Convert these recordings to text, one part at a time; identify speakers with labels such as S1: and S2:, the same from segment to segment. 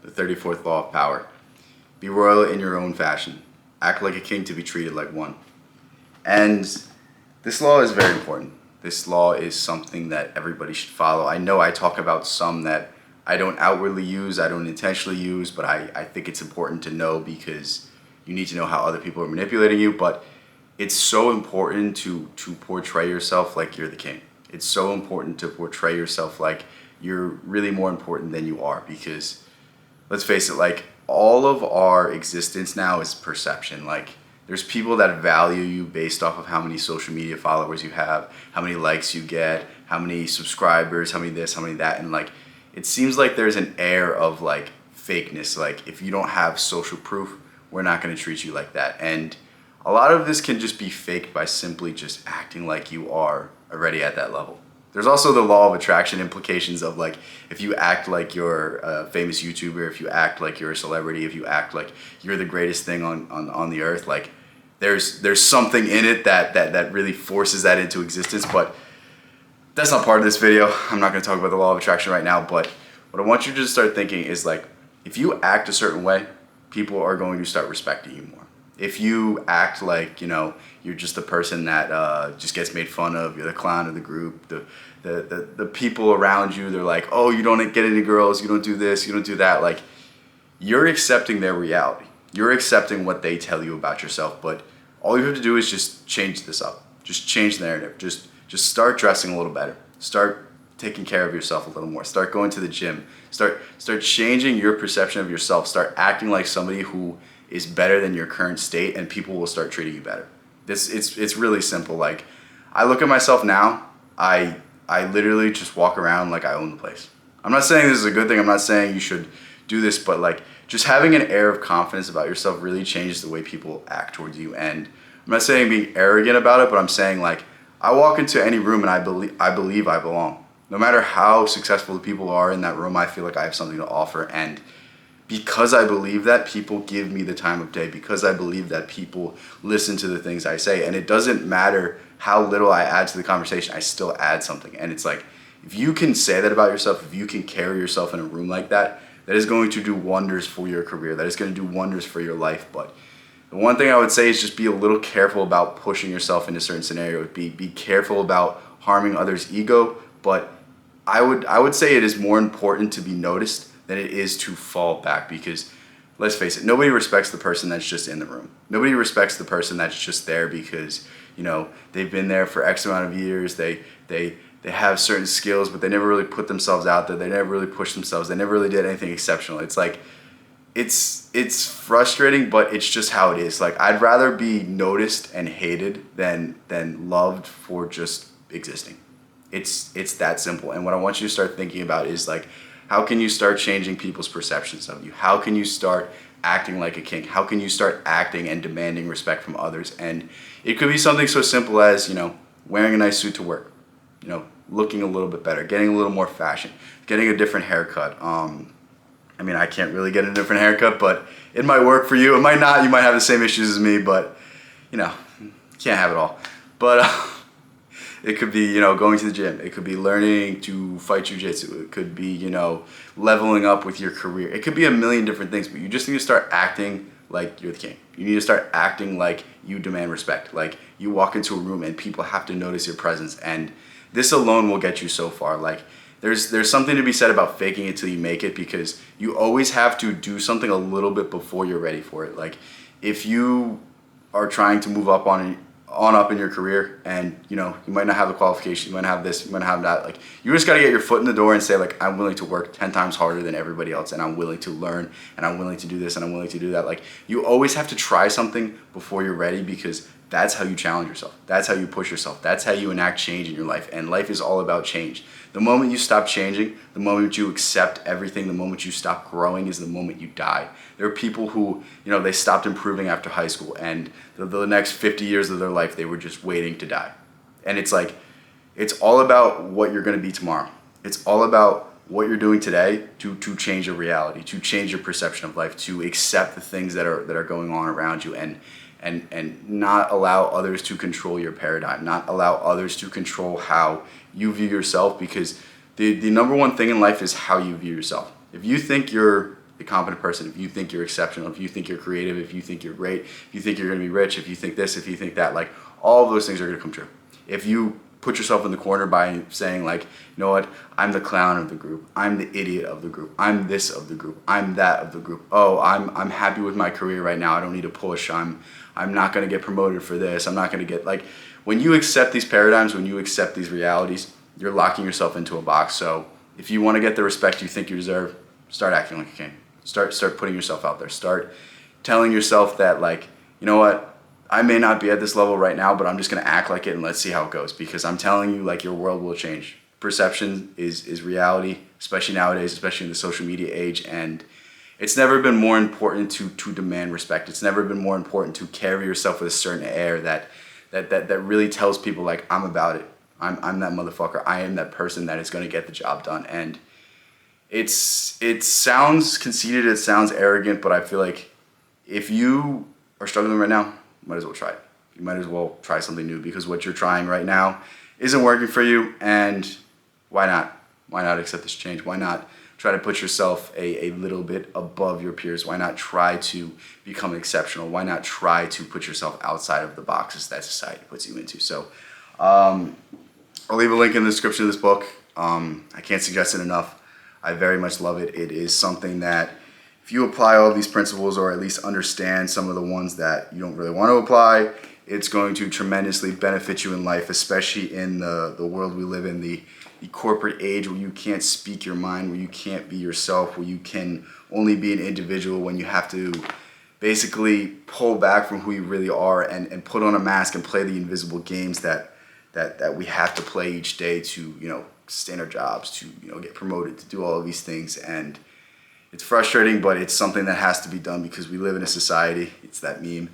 S1: the 34th law of power. Be royal in your own fashion. Act like a king to be treated like one. And this law is very important. This law is something that everybody should follow. I know I talk about some that I don't outwardly use, I don't intentionally use, but I think it's important to know because you need to know how other people are manipulating you. But it's so important to portray yourself like you're the king. It's so important to portray yourself like you're really more important than you are, because let's face it, like all of our existence now is perception. Like there's people that value you based off of how many social media followers you have, how many likes you get, how many subscribers, how many this, how many that, and like it seems like there's an air of like fakeness. Like if you don't have social proof, we're not going to treat you like that. And a lot of this can just be faked by simply just acting like you are already at that level. There's also the law of attraction implications of like, if you act like you're a famous YouTuber, if you act like you're a celebrity, if you act like you're the greatest thing on the earth, like there's something in it that really forces that into existence. But that's not part of this video. I'm not going to talk about the law of attraction right now, but what I want you to just start thinking is like, if you act a certain way, people are going to start respecting you more. If you act like, you know, you're just the person that just gets made fun of, you're the clown of the group, the people around you, they're like, oh, you don't get any girls, you don't do this, you don't do that. Like, you're accepting their reality. You're accepting what they tell you about yourself, but all you have to do is just change this up. Just change the narrative. Just start dressing a little better. Start taking care of yourself a little more. Start going to the gym. Start changing your perception of yourself. Start acting like somebody who is better than your current state, and people will start treating you better. It's really simple. Like, I look at myself now, I literally just walk around like I own the place. I'm not saying this is a good thing. I'm not saying you should do this, but like just having an air of confidence about yourself really changes the way people act towards you. And I'm not saying being arrogant about it, but I'm saying like I walk into any room and I believe I belong. No matter how successful the people are in that room, I feel like I have something to offer. And because I believe that, people give me the time of day, because I believe that people listen to the things I say. And it doesn't matter how little I add to the conversation, I still add something. And it's like, if you can say that about yourself, if you can carry yourself in a room like that, that is going to do wonders for your career. That is going to do wonders for your life. But the one thing I would say is just be a little careful about pushing yourself into certain scenarios. Be careful about harming others' ego. But I would say it is more important to be noticed than it is to fall back, because let's face it, nobody respects the person that's just in the room. Nobody respects the person that's just there because, you know, they've been there for X amount of years. They have certain skills, but they never really put themselves out there. They never really pushed themselves. They never really did anything exceptional. It's like, it's frustrating, but it's just how it is. Like, I'd rather be noticed and hated than loved for just existing. It's that simple. And what I want you to start thinking about is like, how can you start changing people's perceptions of you? How can you start acting like a king? How can you start acting and demanding respect from others? And it could be something so simple as, you know, wearing a nice suit to work, you know, looking a little bit better, getting a little more fashion, getting a different haircut. I mean, I can't really get a different haircut, but it might work for you. It might not. You might have the same issues as me, but, you know, can't have it all. But it could be, you know, going to the gym. It could be learning to fight jujitsu. It could be, you know, leveling up with your career. It could be a million different things, but you just need to start acting like you're the king. You need to start acting like you demand respect. Like you walk into a room and people have to notice your presence, and this alone will get you so far. Like there's something to be said about faking it till you make it, because you always have to do something a little bit before you're ready for it. Like if you are trying to move up on up in your career, and you know, you might not have the qualification, you might not have this, you might not have that, like you just got to get your foot in the door and say like, I'm willing to work 10 times harder than everybody else, and I'm willing to learn, and I'm willing to do this, and I'm willing to do that. Like you always have to try something before you're ready, because that's how you challenge yourself. That's how you push yourself. That's how you enact change in your life. And life is all about change. The moment you stop changing, the moment you accept everything, the moment you stop growing is the moment you die. There are people who, you know, they stopped improving after high school, and the next 50 years of their life, they were just waiting to die. And it's like, it's all about what you're going to be tomorrow. It's all about what you're doing today to change your reality, to change your perception of life, to accept the things that are going on around you, and not allow others to control your paradigm, not allow others to control how you view yourself, because the number one thing in life is how you view yourself. If you think you're the competent person, if you think you're exceptional, if you think you're creative, if you think you're great, if you think you're going to be rich, if you think this, if you think that, like all of those things are going to come true. If you put yourself in the corner by saying like, you know what, I'm the clown of the group, I'm the idiot of the group, I'm this of the group, I'm that of the group, oh, I'm happy with my career right now, I don't need to push, I'm not going to get promoted for this, I'm not going to get, like, when you accept these paradigms, when you accept these realities, you're locking yourself into a box. So if you want to get the respect you think you deserve, start acting like a king. Start putting yourself out there. Start telling yourself that, like, you know what, I may not be at this level right now, but I'm just going to act like it and let's see how it goes. Because I'm telling you, like, your world will change. Perception is reality, especially nowadays, especially in the social media age. And it's never been more important to demand respect. It's never been more important to carry yourself with a certain air that really tells people, like, I'm about it. I'm that motherfucker. I am that person that is going to get the job done. And it sounds conceited, it sounds arrogant, but I feel like if you are struggling right now, you might as well try it. You might as well try something new, because what you're trying right now isn't working for you, and why not? Why not accept this change? Why not try to put yourself a little bit above your peers? Why not try to become exceptional? Why not try to put yourself outside of the boxes that society puts you into? So I'll leave a link in the description of this book. I can't suggest it enough. I very much love it. It is something that if you apply all these principles, or at least understand some of the ones that you don't really want to apply, it's going to tremendously benefit you in life, especially in the world we live in, the corporate age, where you can't speak your mind, where you can't be yourself, where you can only be an individual, when you have to basically pull back from who you really are and put on a mask and play the invisible games that we have to play each day to, you know, stay in our jobs, to, you know, get promoted, to do all of these things. And it's frustrating, but it's something that has to be done because we live in a society. It's that meme.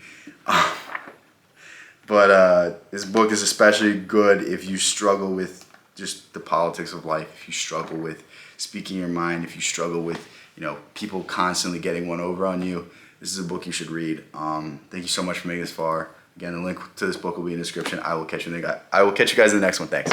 S1: But this book is especially good if you struggle with just the politics of life, if you struggle with speaking your mind, if you struggle with, you know, people constantly getting one over on you. This is a book you should read. Thank you so much for making this far. Again, the link to this book will be in the description. I will catch you guys in the next one. Thanks.